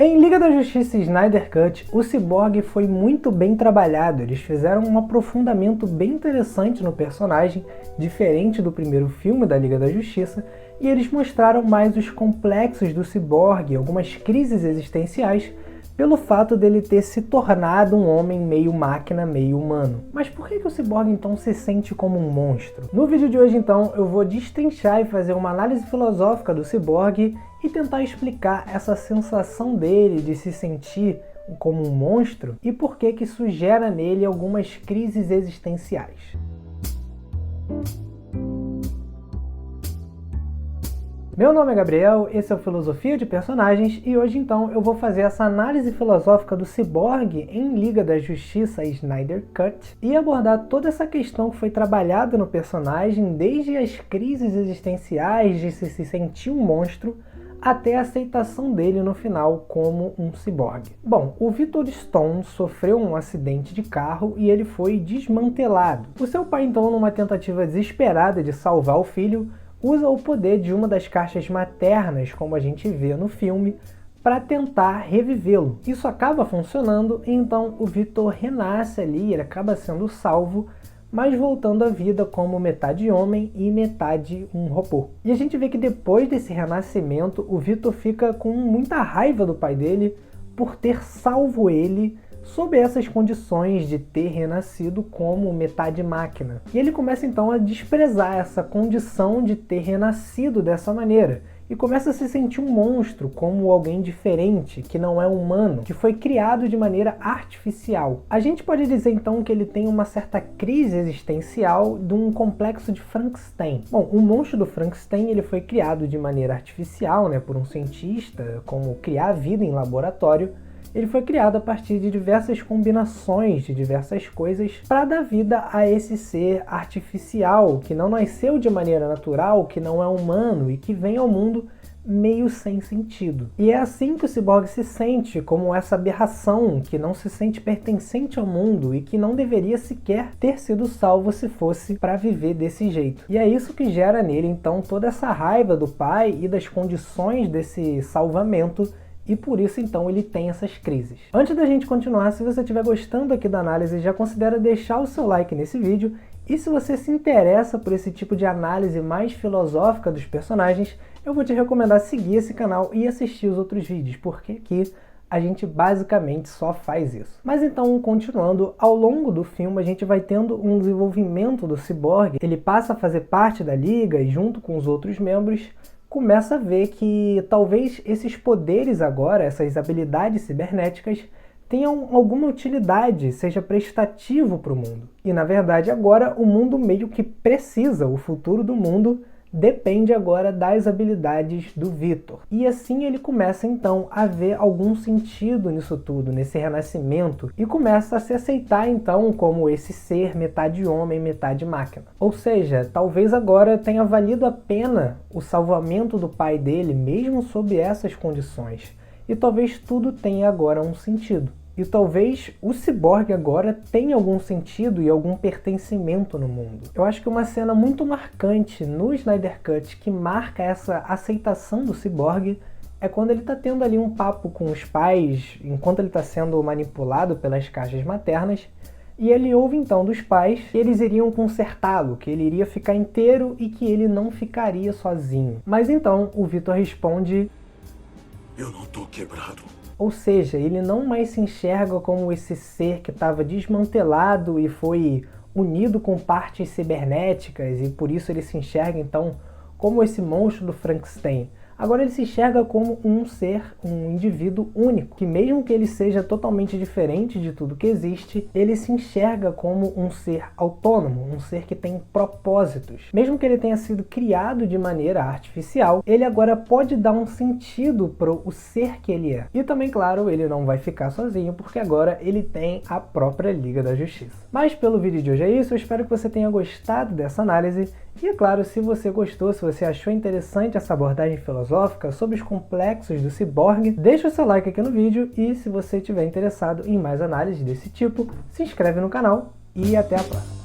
Em Liga da Justiça e Snyder Cut, o Cyborg foi muito bem trabalhado, eles fizeram um aprofundamento bem interessante no personagem, diferente do primeiro filme da Liga da Justiça, e eles mostraram mais os complexos do Cyborg, algumas crises existenciais, pelo fato dele ter se tornado um homem meio máquina, meio humano. Mas por que o Cyborg então se sente como um monstro? No vídeo de hoje então eu vou destrinchar e fazer uma análise filosófica do Cyborg e tentar explicar essa sensação dele de se sentir como um monstro e por que isso gera nele algumas crises existenciais. Meu nome é Gabriel, esse é o Filosofia de Personagens e hoje então eu vou fazer essa análise filosófica do Cyborg em Liga da Justiça e Snyder Cut e abordar toda essa questão que foi trabalhada no personagem, desde as crises existenciais de se sentir um monstro até a aceitação dele no final como um ciborgue. Bom, o Victor Stone sofreu um acidente de carro e ele foi desmantelado. O seu pai então, numa tentativa desesperada de salvar o filho, usa o poder de uma das caixas maternas, como a gente vê no filme, para tentar revivê-lo. Isso acaba funcionando, e então o Victor renasce ali, ele acaba sendo salvo, mas voltando à vida como metade homem e metade um robô. E a gente vê que depois desse renascimento, o Victor fica com muita raiva do pai dele por ter salvo ele sob essas condições de ter renascido como metade máquina. E ele começa então a desprezar essa condição de ter renascido dessa maneira. E começa a se sentir um monstro, como alguém diferente, que não é humano, que foi criado de maneira artificial. A gente pode dizer então que ele tem uma certa crise existencial de um complexo de Frankenstein. Bom, o monstro do Frankenstein ele foi criado de maneira artificial, por um cientista, como criar vida em laboratório. Ele foi criado a partir de diversas combinações de diversas coisas para dar vida a esse ser artificial, que não nasceu de maneira natural, que não é humano e que vem ao mundo meio sem sentido. E é assim que o Cyborg se sente, como essa aberração, que não se sente pertencente ao mundo e que não deveria sequer ter sido salvo se fosse para viver desse jeito. E é isso que gera nele então toda essa raiva do pai e das condições desse salvamento, e por isso então ele tem essas crises. Antes da gente continuar, se você estiver gostando aqui da análise, já considera deixar o seu like nesse vídeo, e se você se interessa por esse tipo de análise mais filosófica dos personagens, eu vou te recomendar seguir esse canal e assistir os outros vídeos, porque aqui a gente basicamente só faz isso. Mas então, continuando, ao longo do filme a gente vai tendo um desenvolvimento do Cyborg, ele passa a fazer parte da Liga e junto com os outros membros, começa a ver que talvez esses poderes agora, essas habilidades cibernéticas, tenham alguma utilidade, seja prestativo para o mundo. E na verdade agora o mundo meio que precisa, o futuro do mundo depende agora das habilidades do Victor. E assim ele começa então a ver algum sentido nisso tudo, nesse renascimento, e começa a se aceitar então como esse ser metade homem, metade máquina. Ou seja, talvez agora tenha valido a pena o salvamento do pai dele, mesmo sob essas condições. E talvez tudo tenha agora um sentido. E talvez o Cyborg agora tenha algum sentido e algum pertencimento no mundo. Eu acho que uma cena muito marcante no Snyder Cut que marca essa aceitação do Cyborg é quando ele está tendo ali um papo com os pais, enquanto ele está sendo manipulado pelas caixas maternas, e ele ouve então dos pais que eles iriam consertá-lo, que ele iria ficar inteiro e que ele não ficaria sozinho. Mas então o Victor responde: eu não tô quebrado. Ou seja, ele não mais se enxerga como esse ser que estava desmantelado e foi unido com partes cibernéticas e por isso ele se enxerga então como esse monstro do Frankenstein. Agora ele se enxerga como um ser, um indivíduo único, que mesmo que ele seja totalmente diferente de tudo que existe, ele se enxerga como um ser autônomo, um ser que tem propósitos. Mesmo que ele tenha sido criado de maneira artificial, ele agora pode dar um sentido para o ser que ele é. E também, claro, ele não vai ficar sozinho, porque agora ele tem a própria Liga da Justiça. Mas pelo vídeo de hoje é isso, eu espero que você tenha gostado dessa análise. E é claro, se você gostou, se você achou interessante essa abordagem filosófica sobre os complexos do Cyborg, deixa o seu like aqui no vídeo e se você estiver interessado em mais análises desse tipo, se inscreve no canal e até a próxima.